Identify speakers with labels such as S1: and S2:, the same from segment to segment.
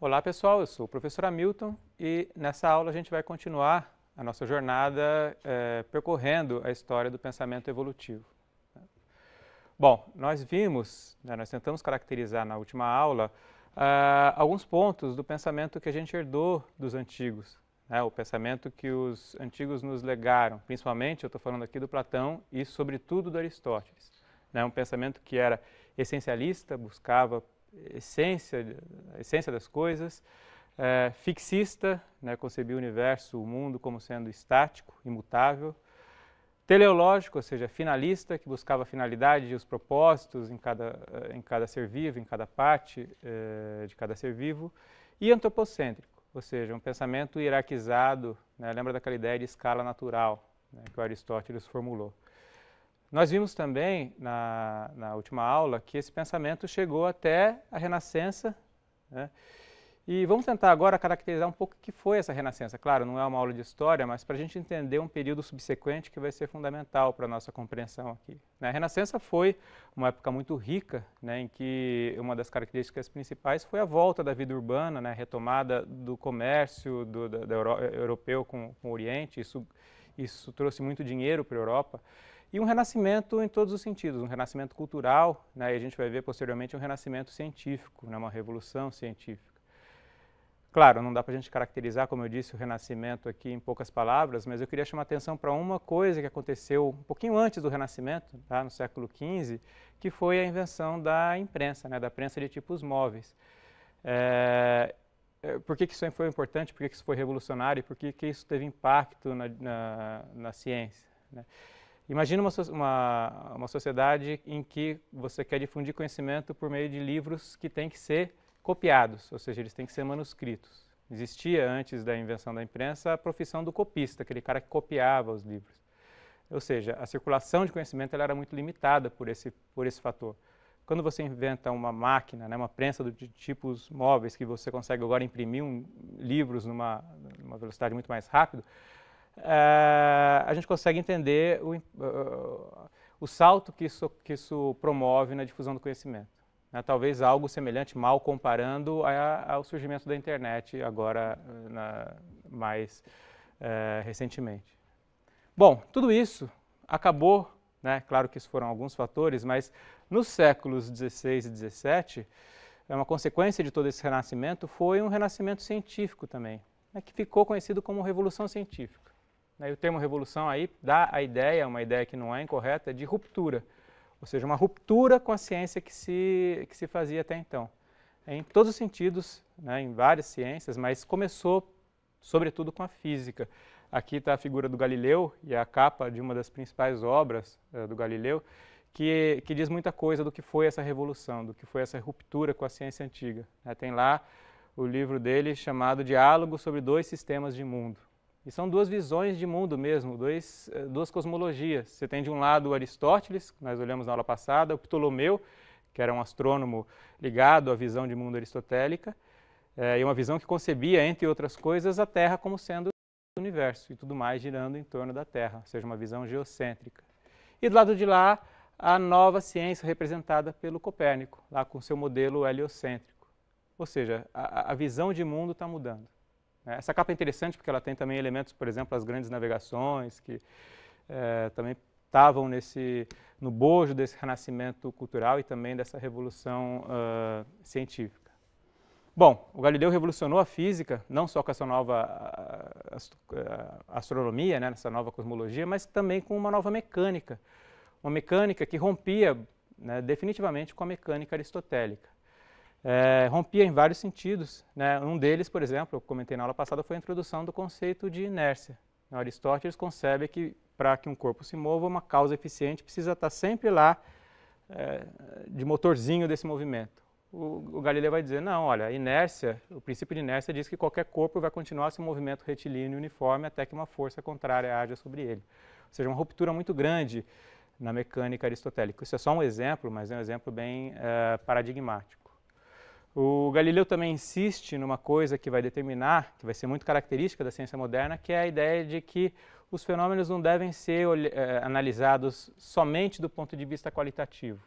S1: Olá pessoal, eu sou o professor Hamilton e nessa aula a gente vai continuar a nossa jornada percorrendo a história do pensamento evolutivo. Bom, nós vimos, nós tentamos caracterizar na última aula alguns pontos do pensamento que a gente herdou dos antigos, o pensamento que os antigos nos legaram, principalmente eu estou falando aqui do Platão e sobretudo do Aristóteles. Um pensamento que era essencialista, buscava a essência das coisas, fixista, concebia o universo, o mundo como sendo estático, imutável, teleológico, ou seja, finalista, que buscava a finalidade e os propósitos em cada ser vivo, em cada parte de cada ser vivo, e antropocêntrico, ou seja, um pensamento hierarquizado, lembra daquela ideia de escala natural que o Aristóteles formulou. Nós vimos também, na última aula, que esse pensamento chegou até a Renascença, e vamos tentar agora caracterizar um pouco o que foi essa Renascença. Claro, não é uma aula de história, mas para a gente entender um período subsequente que vai ser fundamental para a nossa compreensão aqui. A Renascença foi uma época muito rica, em que uma das características principais foi a volta da vida urbana, a retomada do comércio europeu com o Oriente. Isso trouxe muito dinheiro para a Europa. E um renascimento em todos os sentidos, um renascimento cultural, e a gente vai ver posteriormente um renascimento científico, uma revolução científica. Claro, não dá para a gente caracterizar, como eu disse, o renascimento aqui em poucas palavras, mas eu queria chamar a atenção para uma coisa que aconteceu um pouquinho antes do renascimento, no século XV, que foi a invenção da imprensa, da prensa de tipos móveis. Por que isso foi importante, por que isso foi revolucionário e por que isso teve impacto na ciência? Imagina uma sociedade em que você quer difundir conhecimento por meio de livros que têm que ser copiados, ou seja, eles têm que ser manuscritos. Existia, antes da invenção da imprensa, a profissão do copista, aquele cara que copiava os livros. Ou seja, a circulação de conhecimento ela era muito limitada por esse fator. Quando você inventa uma máquina, uma prensa de tipos móveis, que você consegue agora imprimir livros numa velocidade muito mais rápida, a gente consegue entender o salto que isso promove na difusão do conhecimento. Talvez algo semelhante, mal comparando, ao surgimento da internet agora mais recentemente. Bom, tudo isso acabou, claro que isso foram alguns fatores, mas nos séculos XVI e XVII, uma consequência de todo esse renascimento foi um renascimento científico também, que ficou conhecido como Revolução Científica. E o termo revolução aí dá a ideia, uma ideia que não é incorreta, de ruptura, ou seja, uma ruptura com a ciência que se fazia até então. Em todos os sentidos, em várias ciências, mas começou sobretudo com a física. Aqui está a figura do Galileu e a capa de uma das principais obras do Galileu, que diz muita coisa do que foi essa revolução, do que foi essa ruptura com a ciência antiga. Tem lá o livro dele chamado Diálogo sobre dois sistemas de mundo. E são duas visões de mundo mesmo, duas cosmologias. Você tem de um lado o Aristóteles, que nós olhamos na aula passada, o Ptolomeu, que era um astrônomo ligado à visão de mundo aristotélica, e uma visão que concebia, entre outras coisas, a Terra como sendo o universo e tudo mais girando em torno da Terra, ou seja, uma visão geocêntrica. E do lado de lá, a nova ciência representada pelo Copérnico, lá com seu modelo heliocêntrico. Ou seja, a visão de mundo está mudando. Essa capa é interessante porque ela tem também elementos, por exemplo, as grandes navegações, que também estavam no bojo desse renascimento cultural e também dessa revolução científica. Bom, o Galileu revolucionou a física, não só com essa nova astronomia, essa nova cosmologia, mas também com uma nova mecânica. Uma mecânica que rompia definitivamente com a mecânica aristotélica. Rompia em vários sentidos. Um deles, por exemplo, eu comentei na aula passada, foi a introdução do conceito de inércia. Aristóteles concebe que, para que um corpo se mova, uma causa eficiente precisa estar sempre lá de motorzinho desse movimento. O Galileu vai dizer, não, olha, a inércia, o princípio de inércia diz que qualquer corpo vai continuar seu movimento retilíneo e uniforme até que uma força contrária haja sobre ele. Ou seja, uma ruptura muito grande na mecânica aristotélica. Isso é só um exemplo, mas é um exemplo bem paradigmático. O Galileu também insiste numa coisa que vai determinar, que vai ser muito característica da ciência moderna, que é a ideia de que os fenômenos não devem ser analisados somente do ponto de vista qualitativo,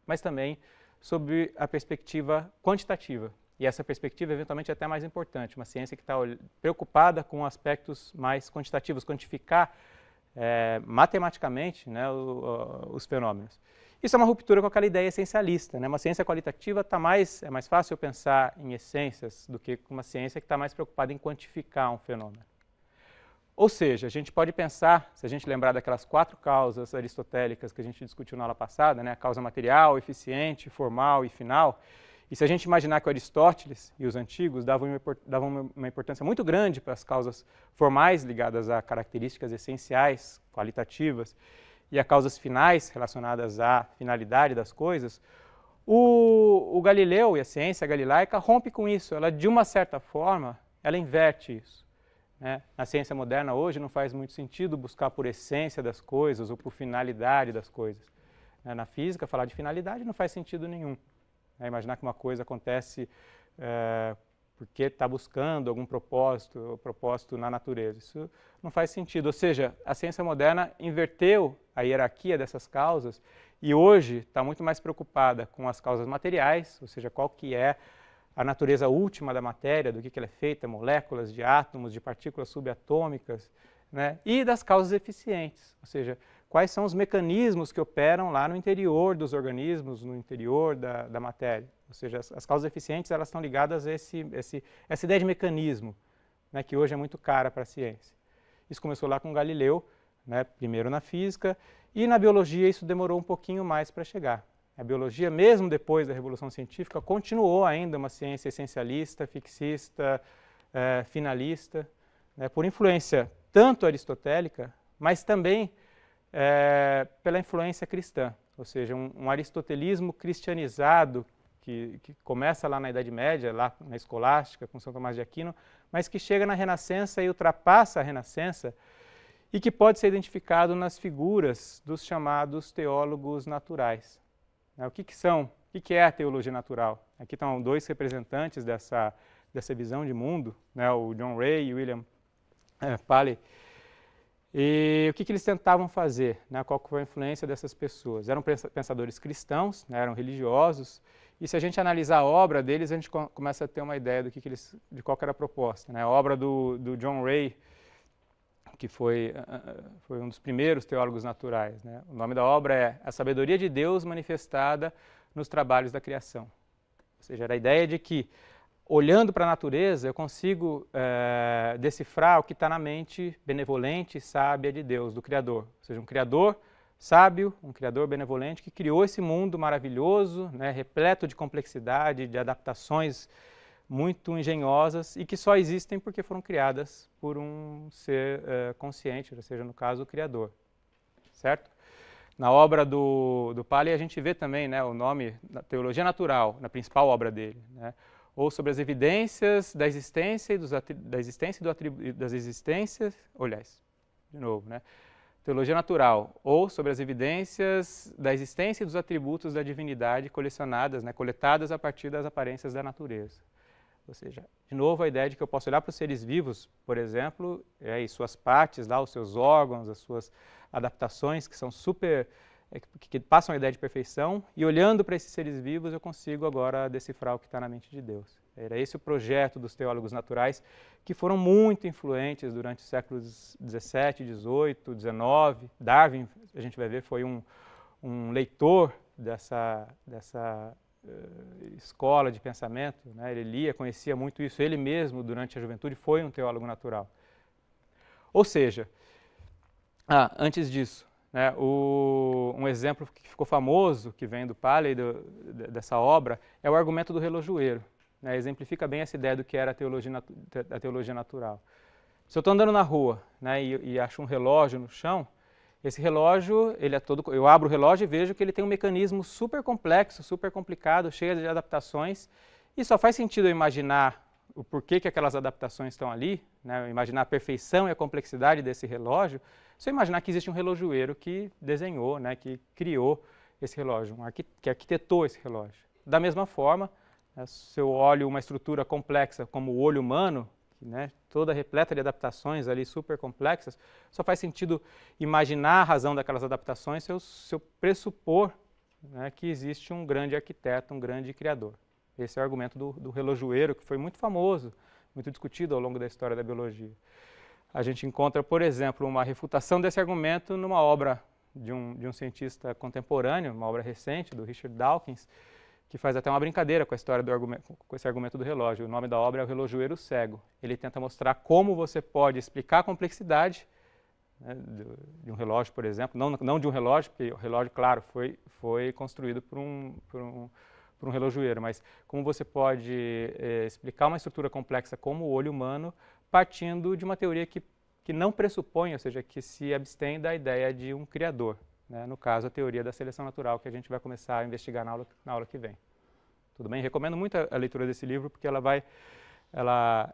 S1: mas também sob a perspectiva quantitativa. E essa perspectiva, eventualmente, é até mais importante, uma ciência que está preocupada com aspectos mais quantitativos, quantificar matematicamente, né, os fenômenos. Isso é uma ruptura com aquela ideia essencialista, né? Uma ciência qualitativa é mais fácil eu pensar em essências do que uma ciência que está mais preocupada em quantificar um fenômeno. Ou seja, a gente pode pensar, se a gente lembrar daquelas 4 causas aristotélicas que a gente discutiu na aula passada, né? A causa material, eficiente, formal e final, e se a gente imaginar que Aristóteles e os antigos davam uma importância muito grande para as causas formais ligadas a características essenciais, qualitativas, e a causas finais relacionadas à finalidade das coisas, o Galileu e a ciência galilaica rompe com isso. Ela, de uma certa forma, ela inverte isso, né? Na ciência moderna hoje não faz muito sentido buscar por essência das coisas ou por finalidade das coisas. Na física, falar de finalidade não faz sentido nenhum. Imaginar que uma coisa acontece porque está buscando algum propósito na natureza. Isso não faz sentido. Ou seja, a ciência moderna inverteu a hierarquia dessas causas e hoje está muito mais preocupada com as causas materiais, ou seja, qual que é a natureza última da matéria, do que ela é feita, moléculas, de átomos, de partículas subatômicas, né? E das causas eficientes, ou seja, quais são os mecanismos que operam lá no interior dos organismos, no interior da matéria. Ou seja, as causas eficientes elas estão ligadas a essa ideia de mecanismo, né, que hoje é muito cara para a ciência. Isso começou lá com Galileu, né, primeiro na física, e na biologia isso demorou um pouquinho mais para chegar. A biologia, mesmo depois da Revolução Científica, continuou ainda uma ciência essencialista, fixista, finalista, né, por influência tanto aristotélica, mas também pela influência cristã, ou seja, um aristotelismo cristianizado que começa lá na Idade Média, lá na Escolástica, com São Tomás de Aquino, mas que chega na Renascença e ultrapassa a Renascença e que pode ser identificado nas figuras dos chamados teólogos naturais. O que é a teologia natural? Aqui estão 2 representantes dessa visão de mundo, né, o John Ray e o William Paley. E o que eles tentavam fazer, né? Qual foi a influência dessas pessoas? Eram pensadores cristãos, né? Eram religiosos, e se a gente analisar a obra deles, a gente começa a ter uma ideia de qual era a proposta, né? A obra do John Ray, que foi um dos primeiros teólogos naturais, né? O nome da obra é A Sabedoria de Deus Manifestada nos Trabalhos da Criação. Ou seja, era a ideia de que, olhando para a natureza, eu consigo decifrar o que está na mente benevolente e sábia de Deus, do Criador. Ou seja, um Criador sábio, um Criador benevolente que criou esse mundo maravilhoso, né, repleto de complexidade, de adaptações muito engenhosas e que só existem porque foram criadas por um ser consciente, ou seja, no caso, o Criador. Certo? Na obra do Paley a gente vê também, né, o nome da Teologia Natural, na principal obra dele, né? Ou sobre as evidências da existência e das existências, aliás, de novo, né? Teologia natural, ou sobre as evidências da existência e dos atributos da divindade colecionadas, né, coletadas a partir das aparências da natureza. Ou seja, de novo a ideia de que eu posso olhar para os seres vivos, por exemplo, e suas partes, lá, os seus órgãos, as suas adaptações que são que passam a ideia de perfeição, e olhando para esses seres vivos eu consigo agora decifrar o que está na mente de Deus. Era esse o projeto dos teólogos naturais, que foram muito influentes durante os séculos XVII, XVIII, XIX. Darwin, a gente vai ver, foi um leitor dessa escola de pensamento, né? Ele lia, conhecia muito isso, ele mesmo, durante a juventude, foi um teólogo natural. Ou seja, antes disso, né, um exemplo que ficou famoso, que vem do Paley, dessa obra, é o argumento do relojoeiro. Né, exemplifica bem essa ideia do que era a teologia natural. Se eu estou andando na rua, né, e acho um relógio no chão, esse relógio, eu abro o relógio e vejo que ele tem um mecanismo super complexo, super complicado, cheio de adaptações, e só faz sentido eu imaginar o porquê que aquelas adaptações estão ali, né, imaginar a perfeição e a complexidade desse relógio, se eu imaginar que existe um relojoeiro que desenhou, né, que criou esse relógio, que arquitetou esse relógio. Da mesma forma, se eu olho uma estrutura complexa como o olho humano, né, toda repleta de adaptações ali super complexas, só faz sentido imaginar a razão daquelas adaptações se eu pressupor, né, que existe um grande arquiteto, um grande criador. Esse é o argumento do relojoeiro, que foi muito famoso, muito discutido ao longo da história da biologia. A gente encontra, por exemplo, uma refutação desse argumento numa obra de um cientista contemporâneo, uma obra recente, do Richard Dawkins, que faz até uma brincadeira com a história com esse argumento do relógio. O nome da obra é O Relojoeiro Cego. Ele tenta mostrar como você pode explicar a complexidade, né, de um relógio, por exemplo, não de um relógio, porque o relógio, claro, foi construído por um relojoeiro, mas como você pode explicar uma estrutura complexa como o olho humano, partindo de uma teoria que não pressupõe, ou seja, que se abstém da ideia de um criador. Né? No caso, a teoria da seleção natural, que a gente vai começar a investigar na aula que vem. Tudo bem? Recomendo muito a leitura desse livro, porque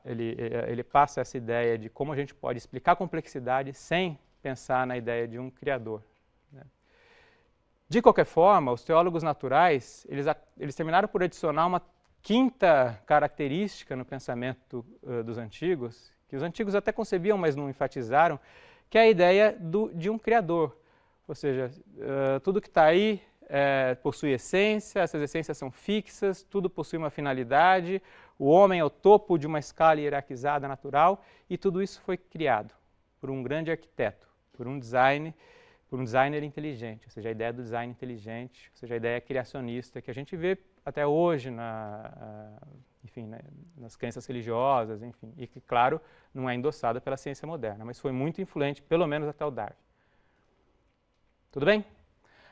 S1: ele passa essa ideia de como a gente pode explicar a complexidade sem pensar na ideia de um criador. Né? De qualquer forma, os teólogos naturais, eles terminaram por adicionar uma quinta característica no pensamento dos antigos, que os antigos até concebiam, mas não enfatizaram, que é a ideia de um criador. Ou seja, tudo que está aí possui essência, essas essências são fixas, tudo possui uma finalidade, o homem é o topo de uma escala hierarquizada natural, e tudo isso foi criado por um grande arquiteto, por um designer inteligente, ou seja, a ideia do design inteligente, ou seja, a ideia criacionista que a gente vê até hoje nas crenças religiosas, enfim, e que, claro, não é endossada pela ciência moderna, mas foi muito influente, pelo menos até o Darwin. Tudo bem?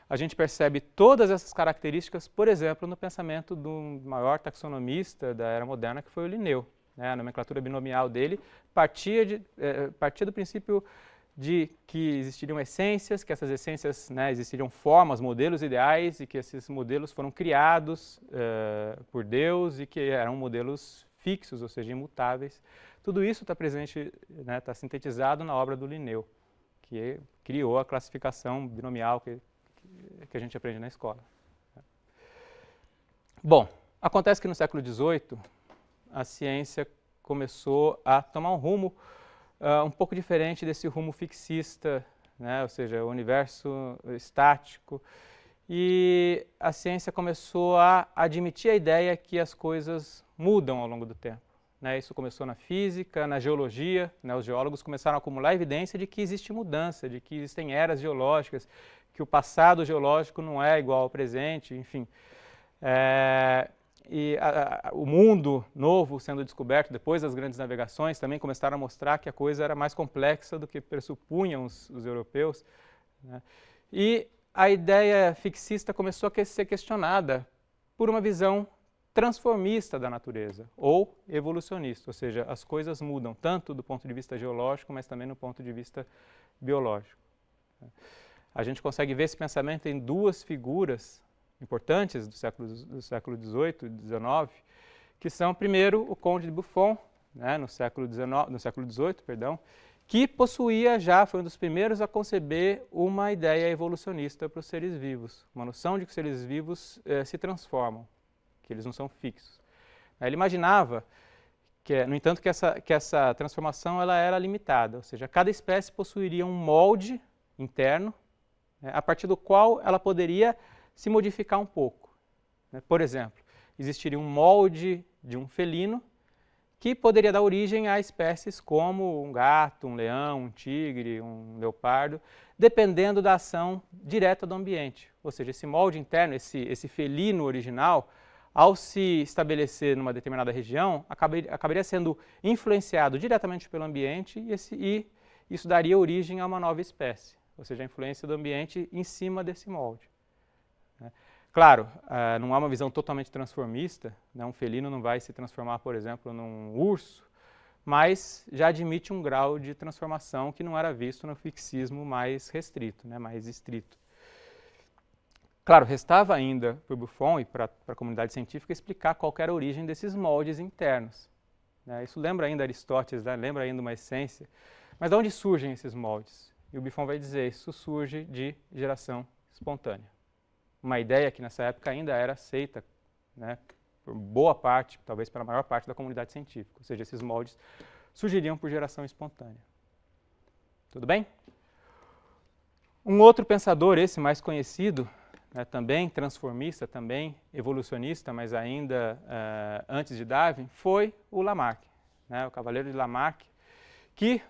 S1: A gente percebe todas essas características, por exemplo, no pensamento do maior taxonomista da era moderna, que foi o Linneu. Né? A nomenclatura binomial dele partia do princípio de que existiriam essências, que essas essências, né, existiriam formas, modelos ideais, e que esses modelos foram criados por Deus e que eram modelos fixos, ou seja, imutáveis. Tudo isso está presente, né, está sintetizado na obra do Linneu, que criou a classificação binomial que a gente aprende na escola. Bom, acontece que no século XVIII a ciência começou a tomar um rumo um pouco diferente desse rumo fixista, né? Ou seja, o universo estático, e a ciência começou a admitir a ideia que as coisas mudam ao longo do tempo. Né? Isso começou na física, na geologia, né? Os geólogos começaram a acumular evidência de que existe mudança, de que existem eras geológicas, que o passado geológico não é igual ao presente, enfim. O mundo novo sendo descoberto depois das grandes navegações também começaram a mostrar que a coisa era mais complexa do que pressupunham os europeus. Né? E a ideia fixista começou a ser questionada por uma visão transformista da natureza, ou evolucionista, ou seja, as coisas mudam tanto do ponto de vista geológico, mas também no ponto de vista biológico. A gente consegue ver esse pensamento em duas figuras importantes do século XVIII e XIX, que são, primeiro, o Conde de Buffon, né, no século XVIII, que foi um dos primeiros a conceber uma ideia evolucionista para os seres vivos, uma noção de que os seres vivos se transformam, que eles não são fixos. Ele imaginava, no entanto, que essa transformação ela era limitada, ou seja, cada espécie possuiria um molde interno, a partir do qual ela poderia se modificar um pouco. Por exemplo, existiria um molde de um felino que poderia dar origem a espécies como um gato, um leão, um tigre, um leopardo, dependendo da ação direta do ambiente. Ou seja, esse molde interno, esse felino original, ao se estabelecer numa determinada região, acabaria sendo influenciado diretamente pelo ambiente e isso daria origem a uma nova espécie. Ou seja, a influência do ambiente em cima desse molde. Claro, não há uma visão totalmente transformista, né? Um felino não vai se transformar, por exemplo, num urso, mas já admite um grau de transformação que não era visto no fixismo mais restrito, né? Mais estrito. Claro, restava ainda para o Buffon e para a comunidade científica explicar qual era a origem desses moldes internos. Né? Isso lembra ainda Aristóteles, né? Lembra ainda uma essência. Mas de onde surgem esses moldes? E o Buffon vai dizer, isso surge de geração espontânea. Uma ideia que nessa época ainda era aceita, né, por boa parte, talvez pela maior parte da comunidade científica. Ou seja, esses moldes surgiriam por geração espontânea. Tudo bem? Um outro pensador, esse mais conhecido, né, também transformista, também evolucionista, mas ainda antes de Darwin, foi o Lamarck, né, o Cavaleiro de Lamarck, que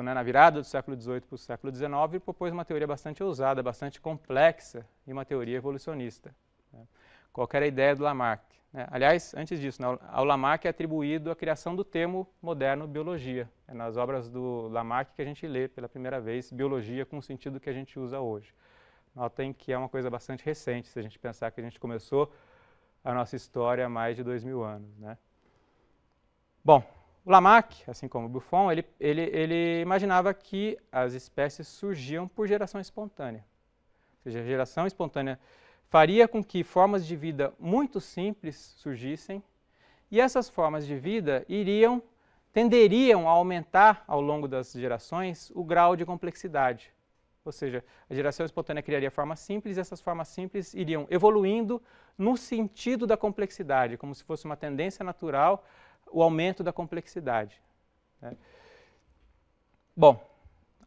S1: na virada do século XVIII para o século XIX, propôs uma teoria bastante ousada, bastante complexa e uma teoria evolucionista. Né. Qual era a ideia do Lamarck? Aliás, antes disso, ao Lamarck é atribuído a criação do termo moderno biologia. É nas obras do Lamarck que a gente lê pela primeira vez biologia com o sentido que a gente usa hoje. Notem que é uma coisa bastante recente, se a gente pensar que a gente começou a nossa história há mais de 2000 anos. Né? Bom, o Lamarck, assim como o Buffon, ele imaginava que as espécies surgiam por geração espontânea. Ou seja, a geração espontânea faria com que formas de vida muito simples surgissem e essas formas de vida tenderiam a aumentar ao longo das gerações o grau de complexidade. Ou seja, a geração espontânea criaria formas simples e essas formas simples iriam evoluindo no sentido da complexidade, como se fosse uma tendência natural o aumento da complexidade. Né? Bom,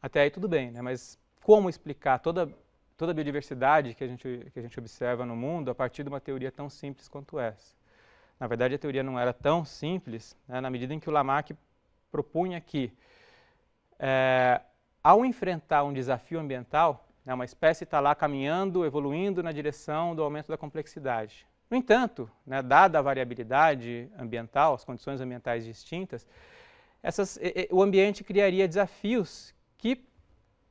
S1: até aí tudo bem, né? Mas como explicar toda a biodiversidade que a gente observa no mundo a partir de uma teoria tão simples quanto essa? Na verdade, a teoria não era tão simples, né, na medida em que o Lamarck propunha que, ao enfrentar um desafio ambiental, né, uma espécie está lá caminhando, evoluindo na direção do aumento da complexidade. No entanto, né, dada a variabilidade ambiental, as condições ambientais distintas, o ambiente criaria desafios que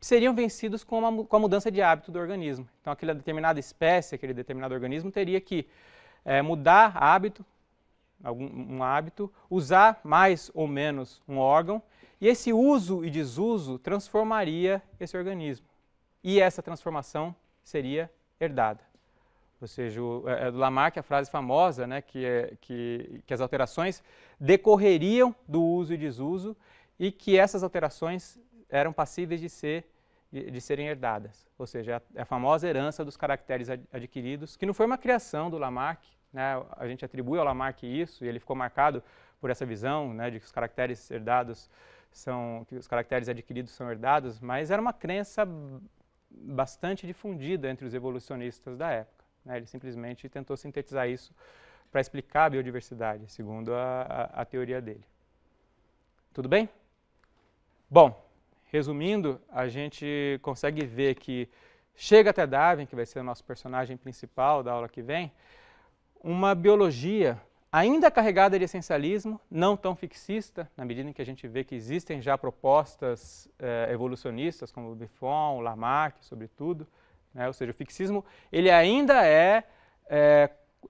S1: seriam vencidos com a mudança de hábito do organismo. Então, aquela determinada espécie, aquele determinado organismo teria que mudar um hábito, usar mais ou menos um órgão, e esse uso e desuso transformaria esse organismo. E essa transformação seria herdada. Ou seja, do Lamarck a frase famosa, né, que as alterações decorreriam do uso e desuso e que essas alterações eram passíveis de serem herdadas. Ou seja, a famosa herança dos caracteres adquiridos, que não foi uma criação do Lamarck, né, a gente atribui ao Lamarck isso, e ele ficou marcado por essa visão, né, de que os caracteres adquiridos são herdados, mas era uma crença bastante difundida entre os evolucionistas da época. Né, ele simplesmente tentou sintetizar isso para explicar a biodiversidade, segundo a teoria dele. Tudo bem? Bom, resumindo, a gente consegue ver que chega até Darwin, que vai ser o nosso personagem principal da aula que vem, uma biologia ainda carregada de essencialismo, não tão fixista, na medida em que a gente vê que existem já propostas evolucionistas, como o Buffon, o Lamarck, sobretudo, né? Ou seja, o fixismo ele ainda é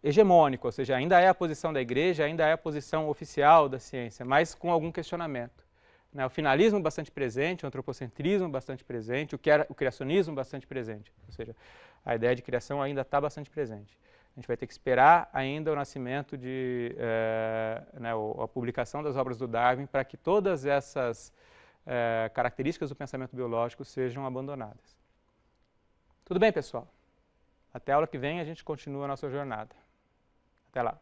S1: hegemônico, ou seja, ainda é a posição da igreja, ainda é a posição oficial da ciência, mas com algum questionamento. Né? O finalismo bastante presente, o antropocentrismo bastante presente, o criacionismo bastante presente, ou seja, a ideia de criação ainda está bastante presente. A gente vai ter que esperar ainda o nascimento a publicação das obras do Darwin para que todas essas características do pensamento biológico sejam abandonadas. Tudo bem, pessoal? Até a aula que vem a gente continua a nossa jornada. Até lá.